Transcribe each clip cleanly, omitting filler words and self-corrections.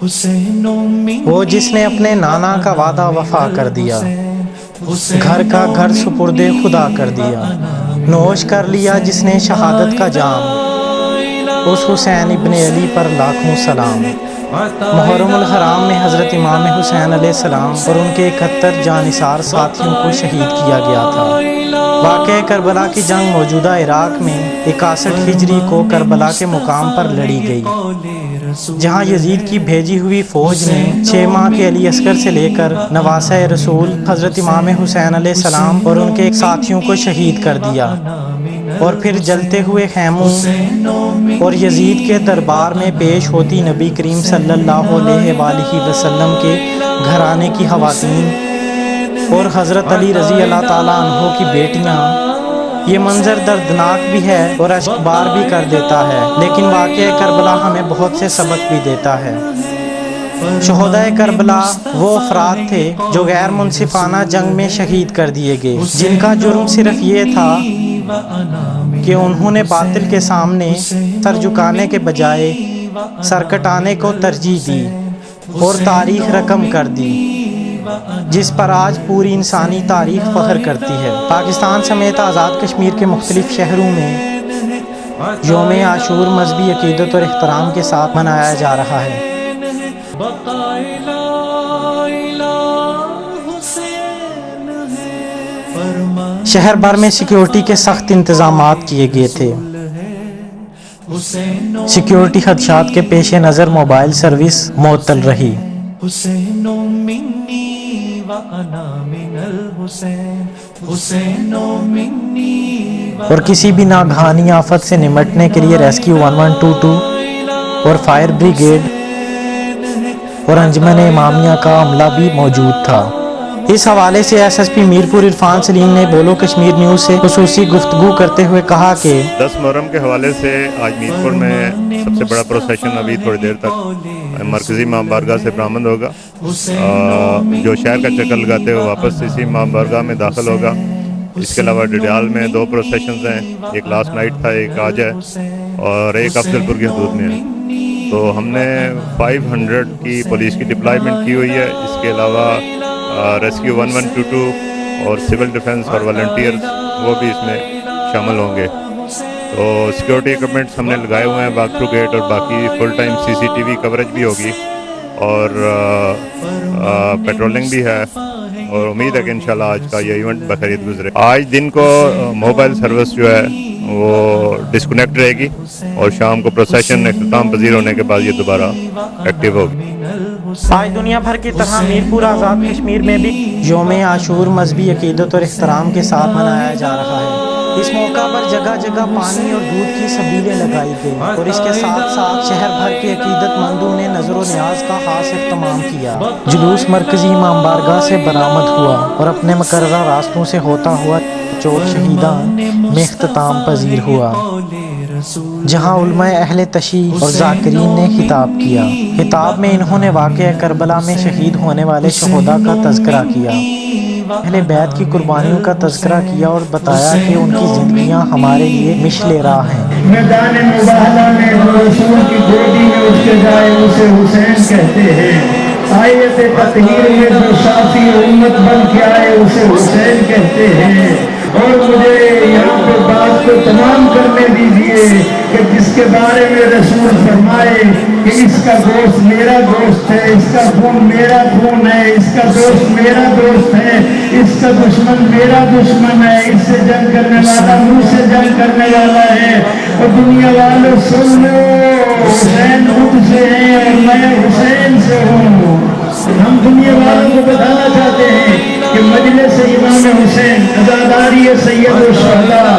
وہ جس نے اپنے نانا کا وعدہ وفا کر دیا، گھر کا گھر سپرد خدا کر دیا، نوش کر لیا جس نے شہادت کا جام، اس حسین ابن علی پر لاکھوں سلام۔ محرم الحرام میں حضرت امام حسین علیہ السلام اور ان کے 71 جانثار ساتھیوں کو شہید کیا گیا تھا۔ واقعہ کربلا کی جنگ موجودہ عراق میں 61 ہجری کو کربلا کے مقام پر لڑی گئی، جہاں یزید کی بھیجی ہوئی فوج نے 6 ماہ کے علی اصغر سے لے کر نواسۂ رسول حضرت امام حسین علیہ السلام اور ان کے ساتھیوں کو شہید کر دیا، اور پھر جلتے ہوئے خیموں اور یزید کے دربار میں پیش ہوتی نبی کریم صلی اللہ علیہ وآلہ وسلم کے گھرانے کی خواتین اور حضرت علی رضی اللہ تعالیٰ عنہ کی بیٹیاں، یہ منظر دردناک بھی ہے اور اشک بار بھی کر دیتا ہے، لیکن واقعہ کربلا ہمیں بہت سے سبق بھی دیتا ہے۔ شہدائے کربلا وہ افراد تھے جو غیر منصفانہ جنگ میں شہید کر دیے گئے، جن کا جرم صرف یہ تھا کہ انہوں نے باطل کے سامنے سر جھکانے کے بجائے سر کٹانے کو ترجیح دی اور تاریخ رقم کر دی، جس پر آج پوری انسانی تاریخ فخر کرتی ہے۔ پاکستان سمیت آزاد کشمیر کے مختلف شہروں میں یوم عاشور مذہبی عقیدت اور احترام کے ساتھ منایا جا رہا ہے۔ شہر بھر میں سیکیورٹی کے سخت انتظامات کیے گئے تھے۔ سیکیورٹی خدشات کے پیش نظر موبائل سروس معطل رہی۔ اور کسی بھی ناگہانی آفت سے نمٹنے کے لیے ریسکیو 1122 اور فائر بریگیڈ اور انجمن امامیہ کا عملہ بھی موجود تھا۔ اس حوالے سے S S P Mirpur Irfan Saleem نے بولو کشمیر نیوز سے خصوصی گفتگو کرتے ہوئے کہا کہ 10 محرم کے حوالے سے آج میرپور میں سب سے بڑا پروسیشن ابھی تھوڑی دیر تک مرکزی امام بارگاہ سے برآمد ہوگا۔ جو شہر کا چکر لگاتے ہوئے واپس اسی امام بارگاہ میں داخل ہوگا۔ اس کے علاوہ ڈڈیال میں 2 پروسیشنز ہیں، ایک لاسٹ نائٹ تھا، ایک آج ہے، اور ایک افضل پور کی حدود میں ہے۔ تو ہم نے 500 کی پولیس کی ڈپلائمنٹ کی ہوئی ہے۔ اس کے علاوہ ریسکیو 1122 اور سول ڈیفنس اور والنٹیئرز وہ بھی اس میں شامل ہوں گے۔ تو سیکیورٹی ایکوپمنٹس ہم نے لگائے ہوئے ہیں، واک تھرو گیٹ اور باقی فل ٹائم CCTV کوریج بھی ہوگی، اور پیٹرولنگ بھی ہے، اور امید ہے کہ انشاءاللہ آج کا یہ ایونٹ بخیریت گزرے۔ آج دن کو موبائل سروس جو ہے وہ ڈسکنیکٹ رہے گی، اور شام کو پروسیشن اختتام پذیر ہونے کے بعد یہ دوبارہ ایکٹیو ہوگی۔ آج دنیا بھر کی طرح میرپور آزاد کشمیر میں بھی یوم عاشور مذہبی عقیدت اور احترام کے ساتھ منایا جا رہا ہے۔ اس موقع پر جگہ جگہ پانی اور دودھ کی سبیلیں لگائی گئیں، اور اس کے ساتھ ساتھ شہر بھر کے عقیدت مندوں نے نظر و نیاز کا خاص اہتمام کیا۔ جلوس مرکزی امام بارگاہ سے برآمد ہوا اور اپنے مقررہ راستوں سے ہوتا ہوا چوک شہیدان میں اختتام پذیر ہوا، جہاں علماء اہل تشیع اور ذاکرین نے خطاب کیا۔ خطاب میں انہوں نے واقعہ کربلا میں شہید ہونے والے شہداء کا تذکرہ کیا، اہل بیت کی قربانیوں کا تذکرہ کیا، اور بتایا کہ ان کی زندگیاں ہمارے لیے مشعل راہ ہیں۔ میدان مباہلہ میں جو رسول کی گودی میں اس کے جائے اسے حسین کہتے ہیں، آیت تطہیر میں جو شافی امت بن کے آئے اسے حسین کہتے ہیں۔ اور مجھے یہاں پہ بات کو تمام کرنے دیجئے کہ جس کے بارے میں رسول فرمائے کہ اس کا گوشت میرا گوشت ہے، اس کا خون میرا خون ہے، اس کا دوست میرا دوست ہے، اس کا دشمن میرا دشمن ہے، اس سے جنگ کرنے والا مجھ سے جنگ کرنے والا ہے۔ اور دنیا والوں سن لو، حسین مجھ سے ہے اور میں حسین سے ہوں۔ ہم دنیا والوں کو بتانا چاہتے ہیں کہ مجلس امام حسین، عزاداری سید الشہداء،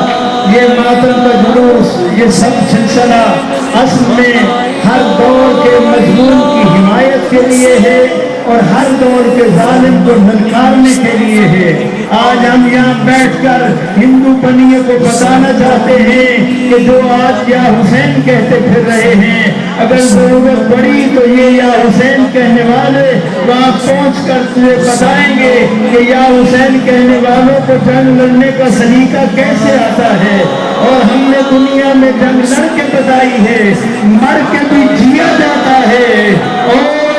یہ ماتم کا جلوس، یہ سب سلسلہ اصل میں ہر دور کے مظلوم کی حمایت کے لیے ہے اور ہر دور کے ظالم کو للکارنے کے لیے ہے۔ آج ہم یہاں بیٹھ کر ہندو پنیے کو بتانا چاہتے ہیں کہ جو آج یا حسین کہتے پھر رہے ہیں، اگر ضرورت پڑی تو یہ یا حسین کہنے والے وہاں پہنچ کر تجھے بتائیں گے کہ یا حسین کہنے والوں کو جنگ لڑنے کا سلیقہ کیسے آتا ہے۔ اور ہم نے دنیا میں جنگ لڑ کے بتائی ہے، مر کے بھی جیا جاتا ہے۔ اور